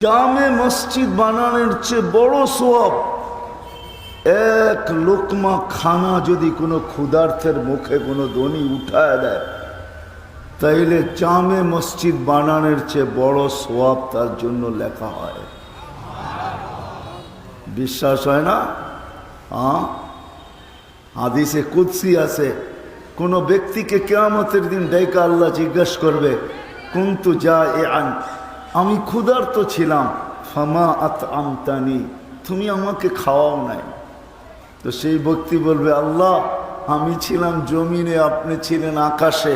জামে মসজিদ বানানোর চেয়ে বড় সওয়াব এক লোকমা খানা যদি কোনো ক্ষুধার্থের মুখে কোনো ধনী উঠায় দেয়, তাইলে জামে মসজিদ বানানোর চেয়ে বড় সওয়াব তার জন্য লেখা হয়। বিশ্বাস হয় না? হাদিসে কুদসি আছে, কোন ব্যক্তিকে কিয়ামতের দিন ডাইকা আল্লাহ জিজ্ঞাসা করবে, কুনতু জাইআন, আমি ক্ষুধার্ত ছিলাম, ফামা আতআমতানি, তুমি আমাকে খাওয়াও নাই। তো সেই ব্যক্তি বলবে, আল্লাহ আমি ছিলাম জমিনে, আপনি ছিলেন আকাশে,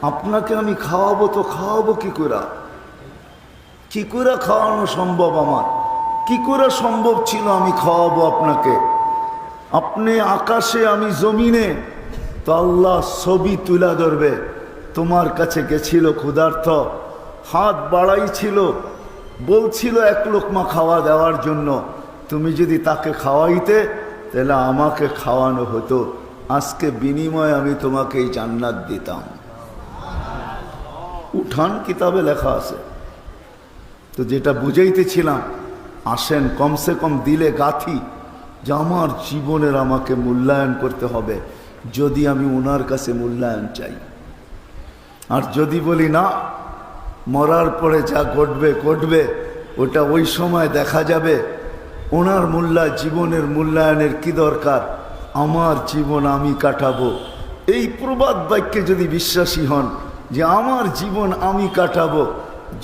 আপনাকে আমি খাওয়াবো তো খাওয়াবো কি করে? কি করে খাওয়ানো সম্ভব? আমার কি করে সম্ভব ছিল আমি খাওয়াবো আপনাকে? আপনি আকাশে, আমি জমিনে। তো আল্লাহ ছবি তুলা ধরবে, তোমার কাছে গেছিল ক্ষুধার্ত, হাত বাড়াইছিল, বলছিল এক লোকমা খাওয়া দেওয়ার জন্য, তুমি যদি তাকে খাওয়াইতে তাহলে আমাকে খাওয়ানো হতো, আজকে বিনিময়ে আমি তোমাকে এই জান্নাত দিতাম। উঠান কিতাবে লেখা আছে। তো যেটা বুঝাইতেছিলাম, আসেন কমসে কম দিলে গাথি যে আমার জীবনের আমাকে মূল্যায়ন করতে হবে, যদি আমি ওনার কাছে মূল্যায়ন চাই। আর যদি বলি না, মরার পরে যা ঘটবে ঘটবে, ওটা ওই সময় দেখা যাবে, ওনার জীবনের মূল্যায়নের কি দরকার, আমার জীবন আমি কাটাবো, এই প্রবাদ বাক্যে যদি বিশ্বাসী হন যে আমার জীবন আমি কাটাবো,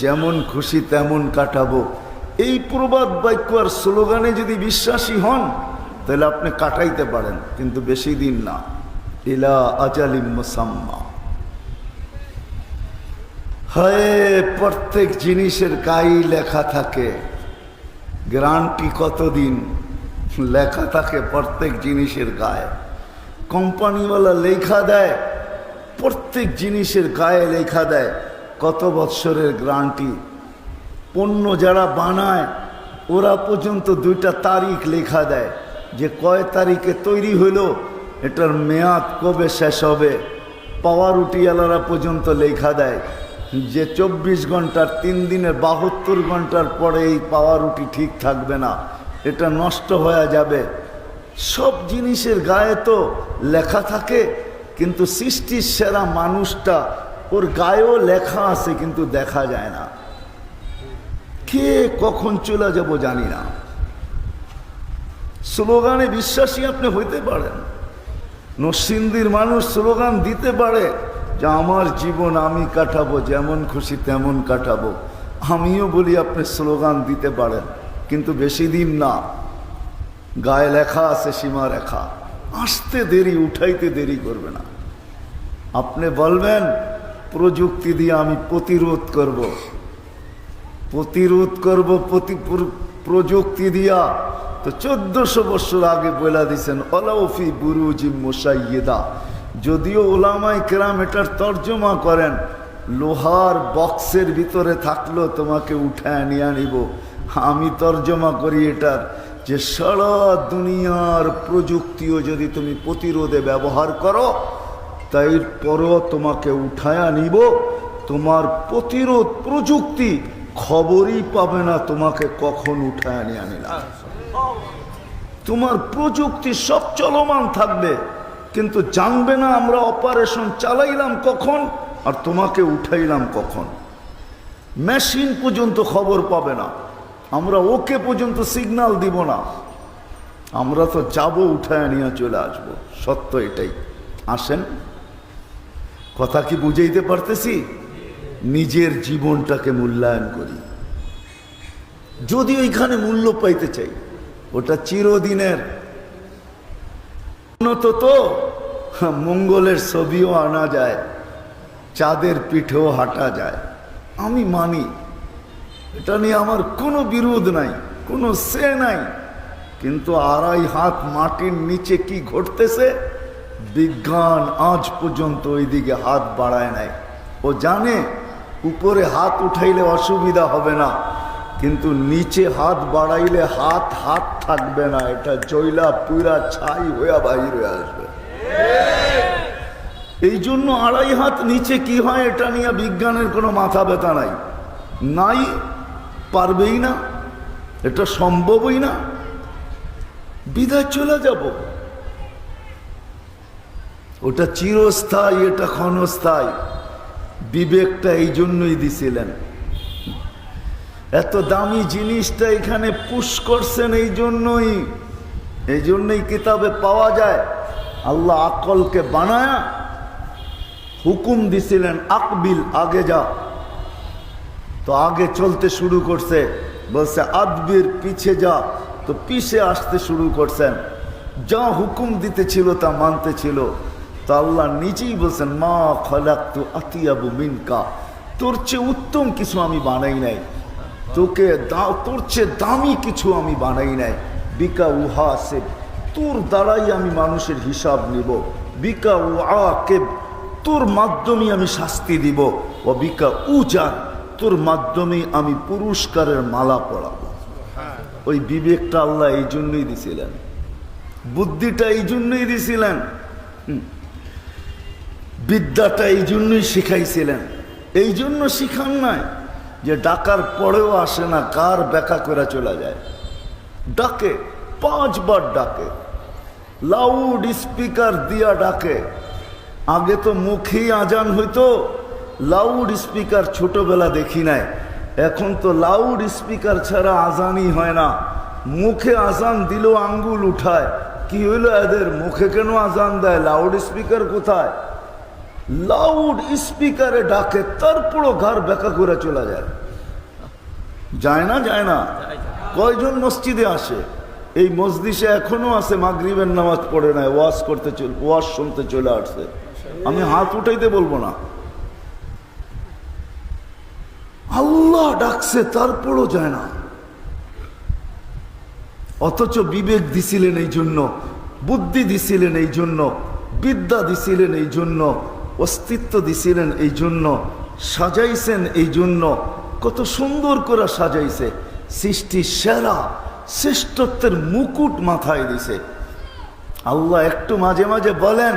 যেমন খুশি তেমন কাটাবো, এই প্রবাদ বাক্য আর স্লোগানে যদি বিশ্বাসী হন, তাহলে আপনি কাটাইতে পারেন, কিন্তু বেশি দিন না। ইলা আজালিম মুসাম্মা। হয় প্রত্যেক জিনিসের গায়ে লেখা থাকে, গ্যারান্টি কতদিন লেখা থাকে প্রত্যেক জিনিসের গায়ে। কোম্পানিওয়ালা লেখা দেয়, প্রত্যেক জিনিসের গায়ে লেখা দেয় কত বৎসরের গ্যারান্টি। পণ্য যারা বানায় ওরা পর্যন্ত 2টা তারিখ লেখা দেয়, যে কয় তারিখে তৈরি হইল, এটার মেয়াদ কবে শেষ হবে। পাওয়ারুটিওয়ালারা পর্যন্ত লেখা দেয় যে 24 ঘন্টার 3 দিনের 72 ঘন্টার পরে এই পাওয়ারুটি ঠিক থাকবে না, এটা নষ্ট হয়ে যাবে। সব জিনিসের গায়ে তো লেখা থাকে, কিন্তু সৃষ্টির সেরা মানুষটা, ওর গায়েও লেখা আছে কিন্তু দেখা যায় না। কে কখন চলে যাব জানি না। স্লোগানে বিশ্বাসী আপনি হইতে পারেন, নরসিংদীর মানুষ স্লোগান দিতে পারে যে আমার জীবন আমি কাটাবো, যেমন খুশি তেমন কাটাবো। আমিও বলি আপনি স্লোগান দিতে পারেন, কিন্তু বেশি দিন না। গায়ে লেখা আছে সীমারেখা, আসতে দেরি, উঠাইতে দেরি করবে না। আপনি বলবেন প্রযুক্তি দিয়ে আমি প্রতিরোধ করব, প্রযুক্তি দিয়া। তো 1400 বছর আগে বলে দিয়েছেন ওলাউফি বুরুজি মুশাইয়্যিদা। যদিও ওলামায়ে কেরাম এটার তর্জমা করেন লোহার বক্সের ভিতরে থাকলো তোমাকে উঠায় নিয়ে নিব, আমি তর্জমা করি এটার যে সারা দুনিয়ার প্রযুক্তিও যদি তুমি প্রতিরোধে ব্যবহার করো, তাই পরও তোমাকে উঠায়া নিব, তোমার প্রতিরোধ প্রযুক্তি খবরই পাবে না তোমাকে কখন উঠায় নিয়ে নিলাম। তোমার প্রযুক্তি সব চলমান থাকবে, কিন্তু জানবে না আমরা অপারেশন চালাইলাম কখন আর তোমাকে উঠাইলাম কখন। মেশিন পর্যন্ত খবর পাবে না, আমরা ওকে পর্যন্ত সিগন্যাল দিব না, আমরা তো যাব উঠায় নিয়ে চলে আসব। সত্য এটাই। আসেন, কথা কি বুঝাইতে পারতেছি? নিজের জীবনটাকে মূল্যায়ন করি। যদি ওইখানে মূল্য পাইতে চাই, ওটা চিরদিনের। তো মঙ্গলের ছবিও আনা যায়, চাঁদের পিঠেও হাঁটা যায়, আমি মানি, এটা নিয়ে আমার কোনো বিরোধ নাই, কোনো সে নাই। কিন্তু 2.5 হাত মাটির নিচে কি ঘটতেছে, বিজ্ঞান আজ পর্যন্ত ওই দিকে হাত বাড়ায় নাই। ও জানে উপরে হাত উঠাইলে অসুবিধা হবে না, কিন্তু নিচে হাত বাড়াইলে হাত থাকবে না, এটা জয়লা পুরা ছাই হইয়া বাহির হয়ে আসবে। এই জন্য 2.5 হাত নিচে কি হয় এটা নিয়ে বিজ্ঞানের কোনো মাথা ব্যথা নাই। পারবেই না, এটা সম্ভবই না, বিদায় চলে যাব। ওটা চিরস্থায়ী, এটা ক্ষণস্থায়ী। বিবেকটা এই জন্যই দিছিলেন, এত দামি জিনিসটা এখানে পুশ করছেন এই জন্যই কিতাবে পাওয়া যায়। আল্লাহ আকলকে বানায়া হুকুম দিছিলেন, আকবিল, আগে যা। তো আগে চলতে শুরু করছে, বলছে আদবির, পিছে যা। তো পিছে আসতে শুরু করছেন। যা হুকুম দিতে ছিল তা মানতে ছিল। তো আল্লাহ নিজেই বলছেন, মা খালাকতু আতিয়াবু মিনকা, তোর চেয়ে উত্তম কিছু আমি বানাই নাই, তোর চেয়ে দামি কিছু আমি বানাই নাই। বিকা উহাসিব, তোর দ্বারাই আমি মানুষের হিসাব নিব। বিকা উআকিব, তোর মাধ্যমে আমি শাস্তি দিব। ও বিকা উজার, তোর মাধ্যমে আমি পুরস্কারের মালা পরাবো। ওই বিবেকটা আল্লাহ এই জন্যই দিছিলেন, বুদ্ধিটা এই জন্যই দিছিলেন, বিদ্যাটা এই জন্যই শিখাইছিলেন। এই জন্য শিখান নাই যে ডাকার পরেও আসে না, কার ব্যাখ্যা করে চলে যায়। ডাকে, 5 বার ডাকে, লাউড স্পিকার দিয়া ডাকে। আগে তো মুখেই আজান হইতো, লাউড স্পিকার ছোটবেলা দেখি নাই। এখন তো লাউড স্পিকার ছাড়া আজানই হয় না। মুখে আজান দিল আঙ্গুল উঠায়, কি হইল এদের, মুখে কেন আজান দেয়, লাউড স্পিকার কোথায়? লাউড স্পিকারে ডাকে, তারপরও ঘর ব্যাখ্যা করে চলে যায়। যায় না? যায় না? কয়জন মসজিদে আসে? এই মসজিদে এখনো আছে, মাগরিবের নামাজ পড়ে নাই, ওয়াজ শুনতে চলে আসছে। আমি হাত উঠাইতে বলবো না। আল্লাহ ডাকছে, তারপরও যায় না। অথচ বিবেক দিছিলেন এই জন্য, বুদ্ধি দিছিলেন এই জন্য, বিদ্যা দিছিলেন এই জন্য, অস্তিত্ব দিছিলেন এই জন্য, সাজাইছেন এই জন্য। কত সুন্দর করে সাজাইছে, সৃষ্টি সেরা, শ্রেষ্ঠত্বের মুকুট মাথায় দিছে। আল্লাহ একটু মাঝে মাঝে বলেন,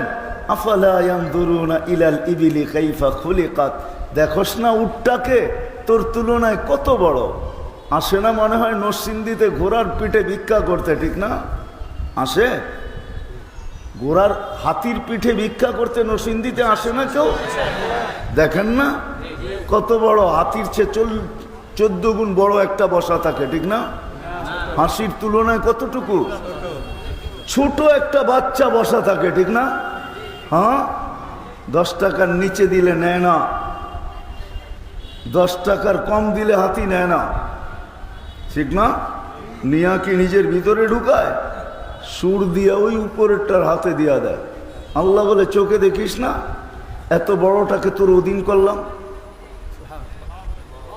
আফালা ইয়ানজুরুনা ইলাল ইবিলি কাইফা খুলিকাত, দেখোস না উটটাকে, তোর তুলনায় কত বড়। আসে না মনে হয় নরসিংদীতে ঘোড়ার পিঠে ভিক্ষা করতে, ঠিক না? আসে ঘোড়ার, হাতির পিঠে ভিক্ষা করতে নরসিংদীতে আসে না কেউ? দেখেন না কত বড়, হাতির চেয়ে 14 গুণ বড় একটা বসা থাকে, ঠিক না? হাসির তুলনায় কতটুকু ছোট একটা বাচ্চা বসা থাকে, ঠিক না? হ্যাঁ, 10 টাকার নিচে দিলে নেয় না, 10 টাকার কম দিলে হাতি নেয় না, ঠিক না? নিয়া কি নিজের ভিতরে ঢুকায়, সুর দিয়া ওই উপরেরটার হাতে দিয়া দেয়। আল্লাহ বলে, চোখে দেখিস না, এত বড়টাকে তোর অধীন করলাম,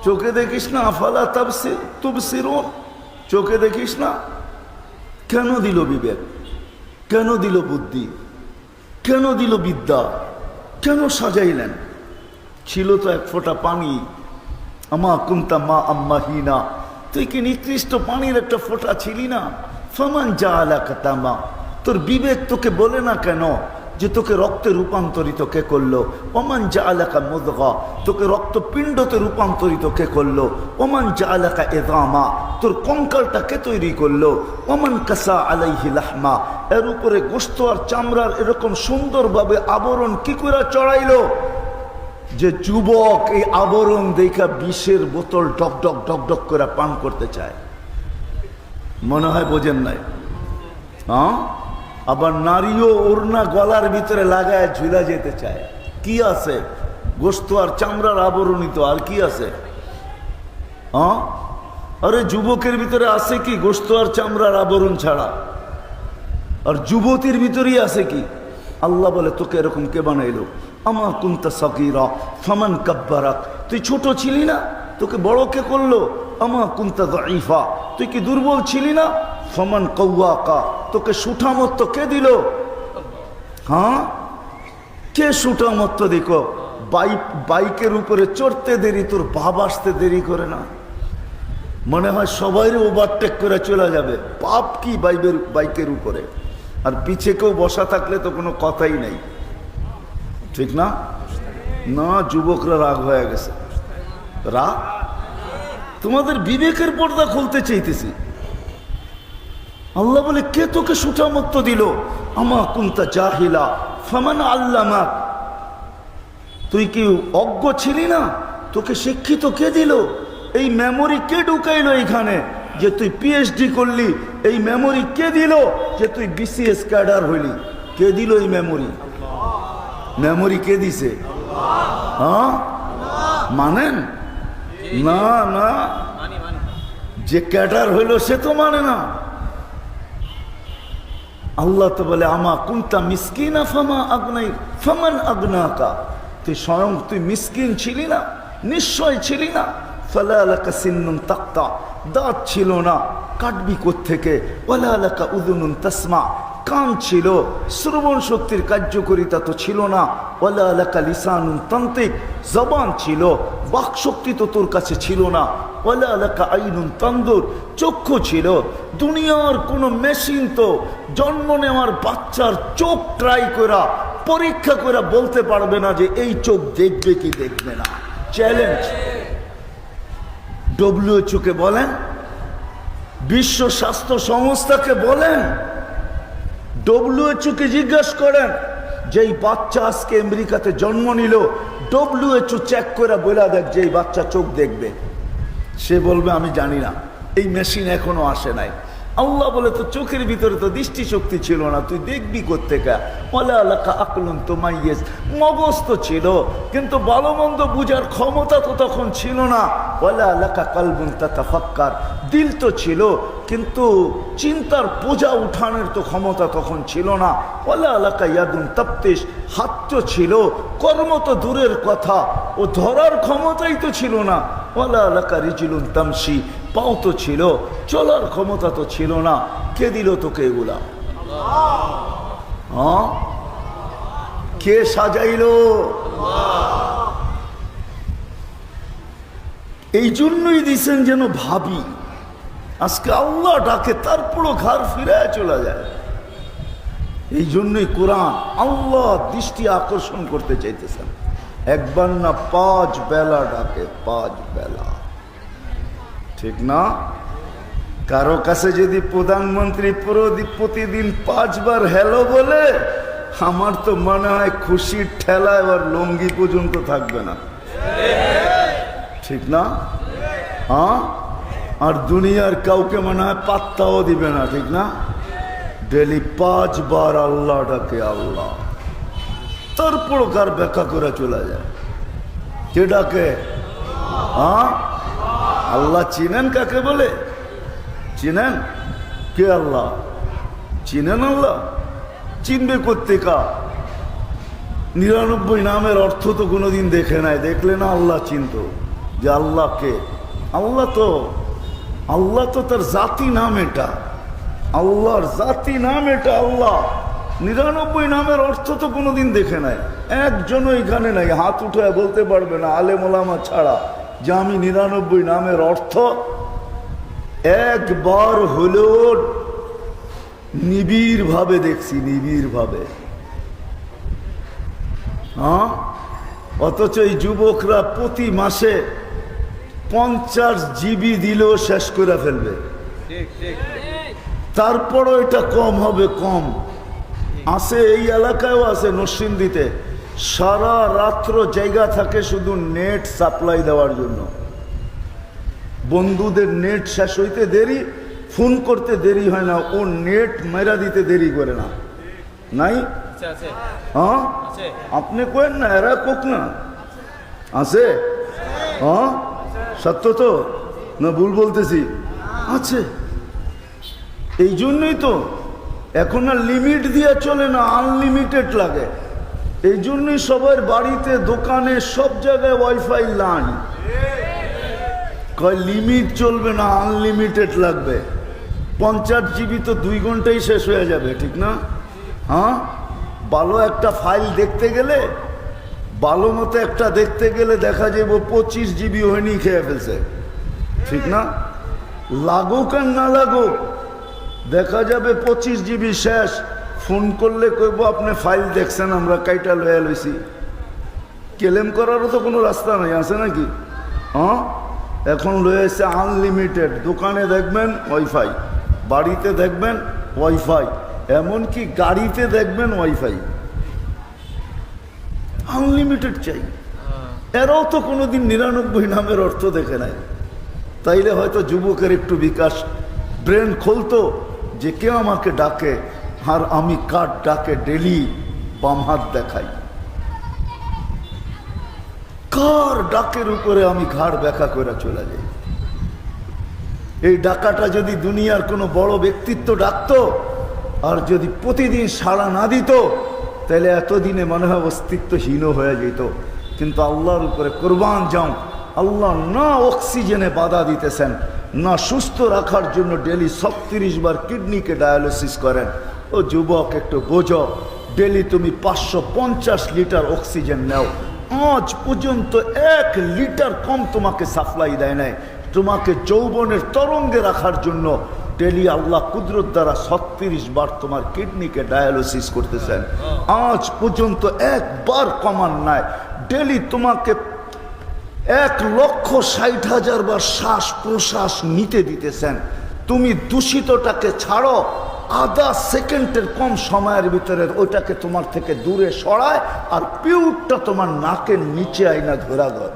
চোখে দেখিস না? আফালা তুবসিরুন, চোখে দেখিস না? কেন দিল বিবেক, কেন দিল বুদ্ধি, কেন দিল বিদ্যা, কেন সাজাইলেন? ছিল তো 1 ফোঁটা পানি, আমা কুন্তা মা আম্মাহিনা, তুই কি নিকৃষ্ট পানির একটা ফোঁটা ছিলি না? ফামান জাআলাকা তামা, তোর বিবেক তোকে বলে না কেন যে তোকে রক্তে রূপান্তরিত কে করলো? ওমান জাআলাকা মুদগা, তোকে রক্তপিণ্ডতে রূপান্তরিত কে করলো? ওমান জাআলাকা ইযামা, তোর কঙ্কালটা কে তৈরি করলো? ওমান কাসা আলাইহি লাহমা, এর উপরে গোশত আর চামড়ার এরকম সুন্দরভাবে আবরণ কি করে চড়াইলো যে যুবক এই আবরণ দেখা বিষের বোতল ডক ডক ডক ডক করে পান করতে চায়? মনে হয় বোঝেন নাই? হ্যাঁ, আবার নারীও ওড়না গলার ভিতরে লাগায় ঝুলা যেতে চায়। কি আছে? গোশত আর চামড়ার আবরণিত, আর কি আছে? হ্যাঁ, আরে যুবকের ভিতরে আছে কি গোশত আর চামড়ার আবরণ ছাড়া? আর যুবতীর ভিতরেই আছে কি? আল্লাহ বলে, তোকে এরকম কে বানাইলো? আমা কুনতা সাগীরা ফামান কাব্বারাক, তুই ছোট ছিলি না, তোকে বড় কে করলো? আমা কুনতা যায়ীফা, তুই কি দুর্বল ছিলি না? ফামান কাওয়াকা, তোকে সুঠামত্ব কে দিল? হ্যাঁ, কে সুঠামত্ব দেখো? বাইকের উপরে চড়তে দেরি, তোর ভাব আসতে দেরি করে না? মনে হয় সবাইরে ওভারটেক করে চলে যাবে। পাপ কি বাইকের উপরে, আর পিছে কেউ বসা থাকলে তো কোনো কথাই নেই, ঠিক না? না, যুবকরা রাগ হয়ে গেছে। রাগ তোমাদের বিবেকের পর্দা খুলতে চাইতেছি। আল্লাহ বলে, কে তোকে সুঠামত্ব দিল? আমা কুনতা জাহিলা ফামান আল্লামাক, তুই কি অজ্ঞ ছিলি না? তোকে শিক্ষিত কে দিল? এই মেমোরি কে ঢুকাইলো এইখানে যে তুই পিএইচডি করলি? এই মেমোরি কে দিল যে তুই বিসিএস ক্যাডার হইলি? কে দিল এই মেমোরি? মেমোরি কে দিছে? হ্যাঁ মানেন না? না, যে ক্যাডার হইল সে তো মানে না। আল্লাহ তো বলে, আমা কুনতা মিসকিনা ফামা আগনাই ফামান আগনাকা, তুই স্বয়ং তুই মিসকিন ছিলি না? নিশ্চয় ছিলি না। ফালা লাকা সিন্নুন তাক্তা, দাঁত ছিল না, কাটবি কোত্থেকে? ওয়ালা লাকা উযুনুন তাসমা, কান ছিল, শ্রবণ শক্তির কার্যকারিতা তো ছিল না। ওয়ালা লাকা লিসানুন তান্তিক, জবান ছিল, বাক শক্তি তো তোর কাছে ছিল না। ওয়ালা লাকা আইনুন তানদুর, চক্ষু ছিল। দুনিয়ার কোনো মেশিন তো জন্ম নেওয়ার বাচ্চার চোখ ট্রাই করা, পরীক্ষা করে বলতে পারবে না যে এই চোখ দেখবে কি দেখবে না। চ্যালেঞ্জ। WHO কে বলেন, বিশ্ব স্বাস্থ্য সংস্থাকে বলেন, WHO কে জিজ্ঞাসা করেন, যেই বাচ্চা আজকে আমেরিকাতে জন্ম নিল, WHO চেক করে বলে দেখ যে এই বাচ্চা চোখ দেখবে। সে বলবে আমি জানি না, এই মেশিন এখনো আসে নাই। আল্লাহ বলে, তো চোখের ভিতরে তো দৃষ্টি শক্তি ছিল না, তুই দেখবি কোত্থেকে? ওয়ালা লাকা আকলুন তুমাইয়িজ, মগজ তো ছিল কিন্তু ভালো মন্দ বুঝার ক্ষমতা তো তখন ছিল না। ওয়ালা লাকা কলবুন তাতাফাক্কার, দিল তো ছিল কিন্তু চিন্তার বোঝা উঠানোর তো ক্ষমতা তখন ছিল না। ওয়ালা লাকা ইয়াদুন তাফতিশ, হাত তো ছিল, কর্ম তো দূরের কথা, ও ধরার ক্ষমতাই তো ছিল না। ওয়ালা লাকা রিজলুন তামশি, পাও তো ছিল, চলার ক্ষমতা তো ছিল না। কে দিল তোকে এগুলা? হ্যাঁ, কে সাজাইলো? এই জন্যই দিছেন যেন ভাবি। আজকে আল্লাহ ডাকে, তারপরও ঘর ফিরে চলে যায়। এই জন্যই কোরআন আল্লাহ দৃষ্টি আকর্ষণ করতে চাইতেছেন। একবার না 5 বেলা ডাকে, 5 বেলা, ঠিক না? কারো কাছে যদি প্রধানমন্ত্রী প্রতিদিন 5 বার হ্যালো বলে, আমার তো মনে হয় খুশির ঠেলা এবার লঙ্গি পর্যন্ত থাকবে না, ঠিক না? হ্যাঁ, আর দুনিয়ার কাউকে মনে হয় পাত্তাও দিবে না, ঠিক না? ডেলি 5 বার আল্লাহ ডাকে আল্লাহ, তারপর কার ব্যাখ্যা করে চলে যায়। কে ডাকে? হ্যাঁ, আল্লাহ চিনেন কাকে বলে? চিনেন? কে আল্লাহ? চিনেন আল্লাহ? চিনবে কোত্থেকা? 99 নামের অর্থ তো কোনোদিন দেখে নাই, দেখলে না আল্লাহ চিনত যে আল্লাহ কে। আল্লাহ তো তার জাতি নাম, এটা আল্লাহর জাতি নাম, এটা আল্লাহ। 99 নামের অর্থ তো কোনোদিন দেখে নাই, একজনও এখানে নাই, হাত উঠে বলতে পারবে না আলেম ওলামা ছাড়া যে আমি 99 নামের অর্থ একবার হলেও নিবিড় ভাবে দেখছি, নিবিড় ভাবে। হ্যাঁ, অথচ এই যুবকরা প্রতি মাসে 50 GB দিলেও শেষ করে ফেলবে। তারপরও এটা কম হবে, কম আছে। এই এলাকায়ও আছে, নরসিংদীতে সারা রাত্র জায়গা থাকে শুধু নেট সাপ্লাই দেওয়ার জন্য। বন্ধুদের নেট শেষ হইতে দেরি, ফোন করতে দেরি হয় না, ও নেট মেরা দিতে দেরি করে না। নাই? হ্যাঁ, আপনি কেন না, এরা কোক না আছে? হ্যাঁ, সত্য তো না ভুল বলতেছি? আছে। এই জন্যই তো এখন আর লিমিট দিয়ে চলে না, আনলিমিটেড লাগে। এই জন্যই সবার বাড়িতে, দোকানে, সব জায়গায় ওয়াইফাই লাইন। কয় লিমিট চলবে না, আনলিমিটেড লাগবে। 50 GB তো 2 ঘন্টায় শেষ হয়ে যাবে, ঠিক না? হ্যাঁ, ভালো একটা ফাইল দেখতে গেলে, ভালো মতো একটা দেখতে গেলে দেখা যাবে 25 GB হয়নি খেয়ে ফেলছে, ঠিক না? লাগুক আর না লাগুক, দেখা যাবে 25 GB শেষ। ফোন করলে কইব আপনি ফাইল দেখছেন, আমরা কাইটা লয়ে লইছি। ক্লেম করারও তো কোনো রাস্তা নাই, আছে নাকি? হ্যাঁ, এখন রয়েছে আনলিমিটেড। দোকানে দেখবেন ওয়াইফাই, বাড়িতে দেখবেন ওয়াইফাই, এমনকি গাড়িতে দেখবেন ওয়াইফাই, আনলিমিটেড চাই। এরাও তো কোনোদিন 99 নামের অর্থ দেখে নাই। তাইলে হয়তো যুবকের একটু বিকাশ, ব্রেন খুলতো যে কে আমাকে ডাকে আর আমি কার ডাকে ডেলি বাম হাত দেখাই, কার ডাকের উপরে আমি ঘাড় ব্যাখ্যা করে চলে যাই। এই ডাকাটা যদি দুনিয়ার কোনো বড় ব্যক্তিত্ব ডাকতো আর যদি প্রতিদিন সাড়া না দিত, তাহলে এতদিনে মনে হয় অস্তিত্বহীন হয়ে যেত। কিন্তু আল্লাহর উপরে কোরবান যাও, আল্লাহ না অক্সিজেনে বাধা দিতেছেন, না সুস্থ রাখার জন্য ডেলি 36 বার কিডনিকে ডায়ালিসিস করেন। ও যুবক, একটু বোঝো, ডেলি তুমি 550 লিটার অক্সিজেন নাও, আজ পর্যন্ত 1 লিটার কম তোমাকে সাপ্লাই দেয় নাই। তোমাকে যৌবনের তরঙ্গে রাখার জন্য ডেলি আল্লাহ কুদরত দ্বারা 36 বার তোমার কিডনিকে ডায়ালিসিস করতেছেন, আজ পর্যন্ত একবার কমান নাই। ডেলি তোমাকে 1,60,000 বার শ্বাস প্রশ্বাস নিতে দিতেছেন। তুমি দূষিতটাকে ছাড়ো, আধা সেকেন্ডের কম সময়ের ভিতরে ওইটাকে তোমার থেকে দূরে সরায় আর পিউরটা তোমার নাকের নিচে আইনা ধরা দেয়।